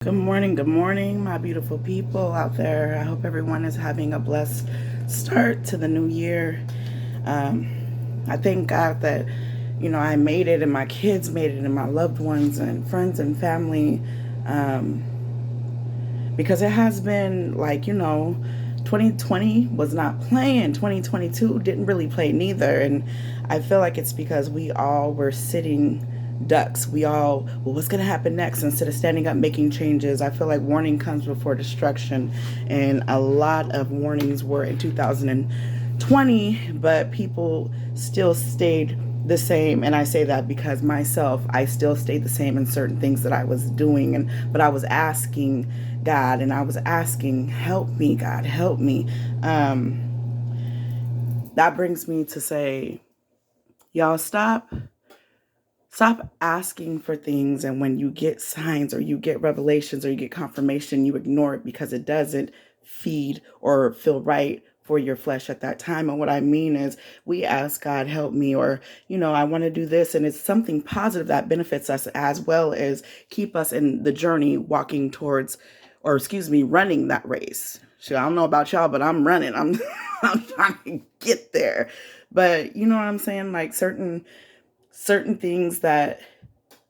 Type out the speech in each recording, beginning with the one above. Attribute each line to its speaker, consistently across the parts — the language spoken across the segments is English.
Speaker 1: good morning, my beautiful people out there. I hope everyone is having a blessed start to the new year. I thank God that, I made it and my kids made it and my loved ones and friends and family. Um, because it has been 2020 was not playing. 2022 didn't really play neither. And I feel like it's because we all were sitting ducks. We all, well, what's going to happen next? Instead of standing up, making changes. I feel like warning comes before destruction. And a lot of warnings were in 2020, but people still stayed the same. And I say that because myself, I still stayed the same in certain things that I was doing. But I was asking God, and I was asking, help me, God, help me. That brings me to say, y'all, stop asking for things, and when you get signs or you get revelations or you get confirmation, you ignore it because it doesn't feed or feel right for your flesh at that time. And what I mean is, we ask God, help me, or I want to do this, and it's something positive that benefits us as well as keep us in the journey walking towards, or excuse me, running that race. So I don't know about y'all, but I'm running. I'm trying to get there. But you know what I'm saying? Like certain things that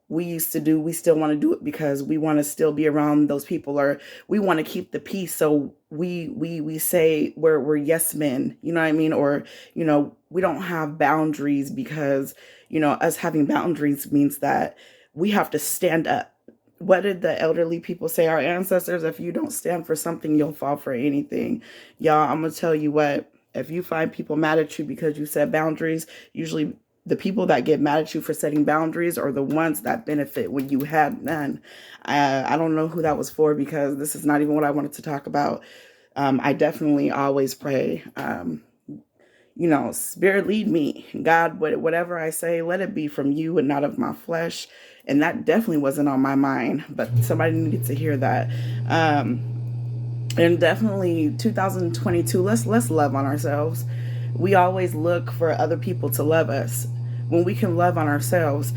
Speaker 1: we used to do, we still want to do it because we want to still be around those people, or we want to keep the peace. So we say we're yes men, you know what I mean? Or, we don't have boundaries because, us having boundaries means that we have to stand up. What did the elderly people say? Our ancestors, if you don't stand for something, you'll fall for anything. Y'all, I'm going to tell you what, if you find people mad at you because you set boundaries, usually the people that get mad at you for setting boundaries are the ones that benefit when you had none. I don't know who that was for, because this is not even what I wanted to talk about. I definitely always pray, Spirit, lead me. God, whatever I say, let it be from you and not of my flesh. And that definitely wasn't on my mind, but somebody needed to hear that. And definitely 2022, let's love on ourselves. We always look for other people to love us when we can love on ourselves.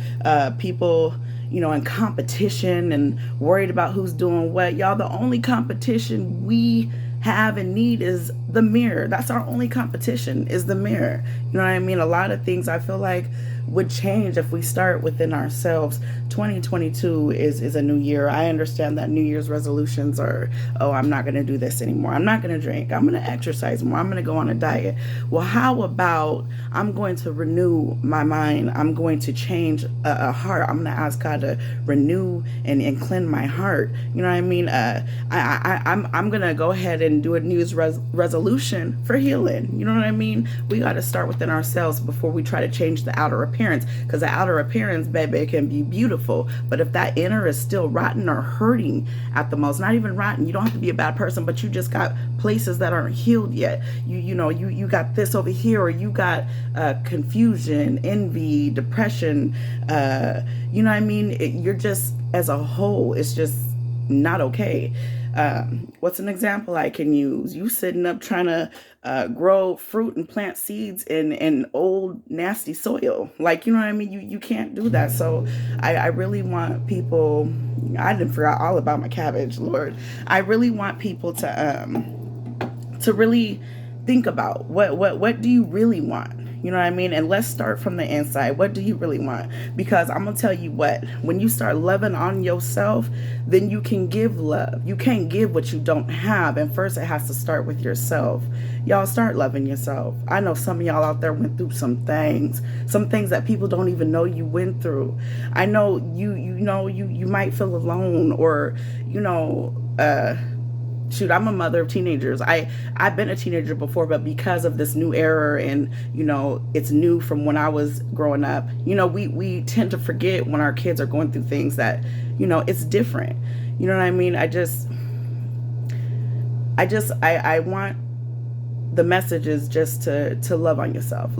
Speaker 1: People, in competition and worried about who's doing what. Y'all, the only competition we have and need is the mirror. That's our only competition, is the mirror. You know what I mean? A lot of things I feel like would change if we start within ourselves. 2022 is a new year. I understand that New Year's resolutions are, oh, I'm not going to do this anymore. I'm not going to drink. I'm going to exercise more. I'm going to go on a diet. Well, how about I'm going to renew my mind? I'm going to change a heart. I'm going to ask God to renew and cleanse my heart. You know what I mean? I'm going to go ahead and do a New Year's resolution for healing. You know what I mean? We got to start within ourselves before we try to change the outer appearance, because the outer appearance, baby, can be beautiful, but if that inner is still rotten or hurting at the most, not even rotten, you don't have to be a bad person, but you just got places that aren't healed yet. You got this over here, or you got confusion, envy, depression. You know what I mean? You're just, as a whole, it's just not okay. What's an example I can use? You sitting up trying to grow fruit and plant seeds in old nasty soil. Like, you know what I mean? You can't do that. So I really want people, I didn't forget all about my cabbage, Lord. I really want people to really think about what do you really want? You know what I mean? And let's start from the inside. What do you really want? Because I'm going to tell you what, when you start loving on yourself, then you can give love. You can't give what you don't have. And first it has to start with yourself. Y'all, start loving yourself. I know some of y'all out there went through some things that people don't even know you went through. I know you might feel alone, or, shoot, I'm a mother of teenagers. I've been a teenager before, but because of this new era, and it's new from when I was growing up, we tend to forget when our kids are going through things that it's different. You know what I mean? I want the message is just to love on yourself.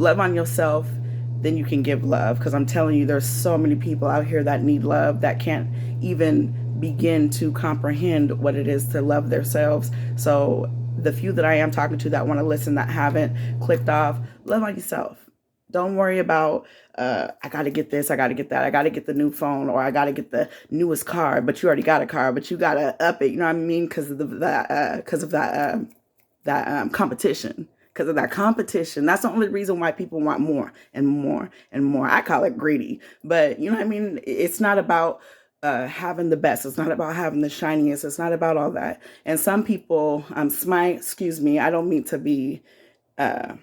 Speaker 1: Then you can give love, because I'm telling you, there's so many people out here that need love that can't even begin to comprehend what it is to love themselves. So the few that I am talking to that want to listen, that haven't clicked off, love on yourself. Don't worry about, I got to get this, I got to get that, I got to get the new phone, or I got to get the newest car, but you already got a car, but you got to up it, you know what I mean? Because of that competition. Because of that competition. That's the only reason why people want more and more and more. I call it greedy. But you know what I mean? It's not about having the best. It's not about having the shiniest. It's not about all that. And some people, excuse me, I don't mean to be uh,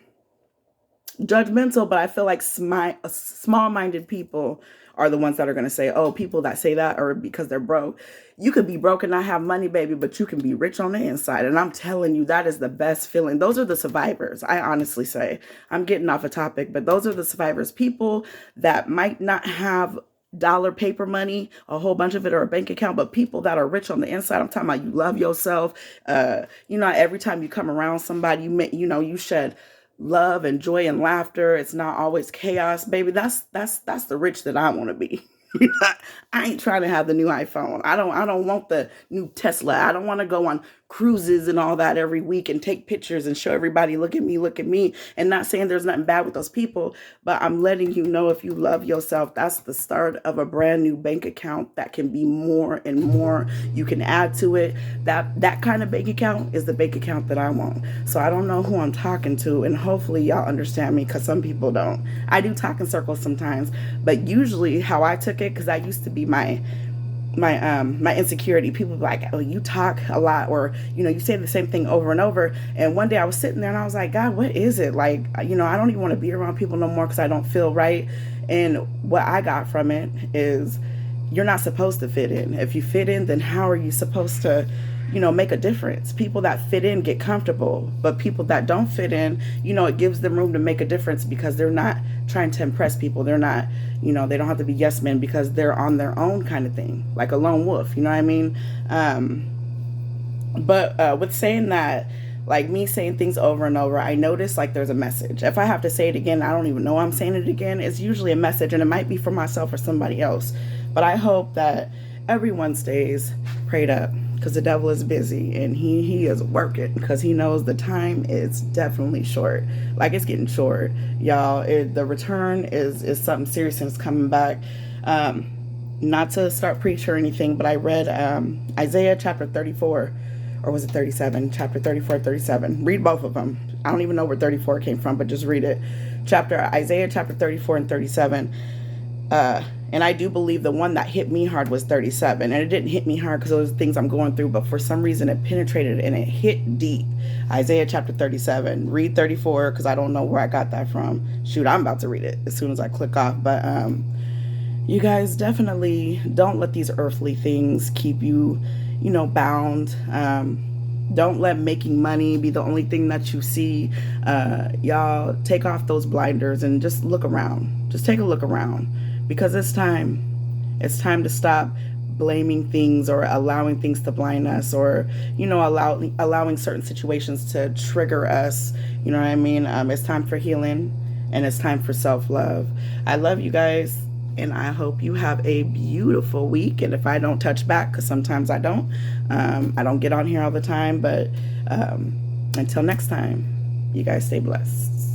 Speaker 1: judgmental, but I feel like small-minded people are the ones that are going to say, oh, people that say that are because they're broke. You could be broke and not have money, baby, but you can be rich on the inside. And I'm telling you, that is the best feeling. Those are the survivors. I honestly say, I'm getting off a topic, but those are the survivors. People that might not have dollar paper money, a whole bunch of it, or a bank account, but people that are rich on the inside. I'm talking about you love yourself. Every time you come around somebody, you shed love and joy and laughter. It's not always chaos, baby. That's the rich that I want to be. I ain't trying to have the new iPhone. I don't want the new Tesla. I don't want to go on cruises and all that every week and take pictures and show everybody, look at me. And not saying there's nothing bad with those people, but I'm letting you know, if you love yourself, that's the start of a brand new bank account that can be more and more. You can add to it. That kind of bank account is the bank account that I want. So I don't know who I'm talking to, and hopefully y'all understand me, because some people don't. I do talk in circles sometimes, but usually how I took it, because that used to be my insecurity. People be like, oh, you talk a lot, or you say the same thing over and over. And one day I was sitting there and I was like, God, what is it? Like, I don't even want to be around people no more because I don't feel right. And what I got from it is, you're not supposed to fit in. If you fit in, then how are you supposed to make a difference? People that fit in get comfortable, but people that don't fit in, it gives them room to make a difference, because they're not trying to impress people. They're not, they don't have to be yes men, because they're on their own kind of thing, like a lone wolf, you know what I mean? But with saying that, like me saying things over and over, I notice like there's a message. If I have to say it again, I don't even know I'm saying it again. It's usually a message, and it might be for myself or somebody else. But I hope that everyone stays prayed up, because the devil is busy, and he is working, because he knows the time is definitely short. Like, it's getting short, y'all. The return is something serious, and it's coming back. Not to start preaching or anything, but I read Isaiah chapter 34, or was it 37? Chapter 34, 37. Read both of them. I don't even know where 34 came from, but just read it. Isaiah chapter 34 and 37. And I do believe the one that hit me hard was 37. And it didn't hit me hard because those things I'm going through, but for some reason it penetrated and it hit deep. Isaiah chapter 37. Read 34, because I don't know where I got that from. Shoot, I'm about to read it as soon as I click off. But you guys definitely don't let these earthly things keep you, bound. Don't let making money be the only thing that you see. Y'all take off those blinders and just look around. Just take a look around, because it's time. It's time to stop blaming things or allowing things to blind us, or, allowing certain situations to trigger us. You know what I mean? It's time for healing, and it's time for self-love. I love you guys, and I hope you have a beautiful week. And if I don't touch back, because sometimes I don't get on here all the time, but until next time, you guys stay blessed.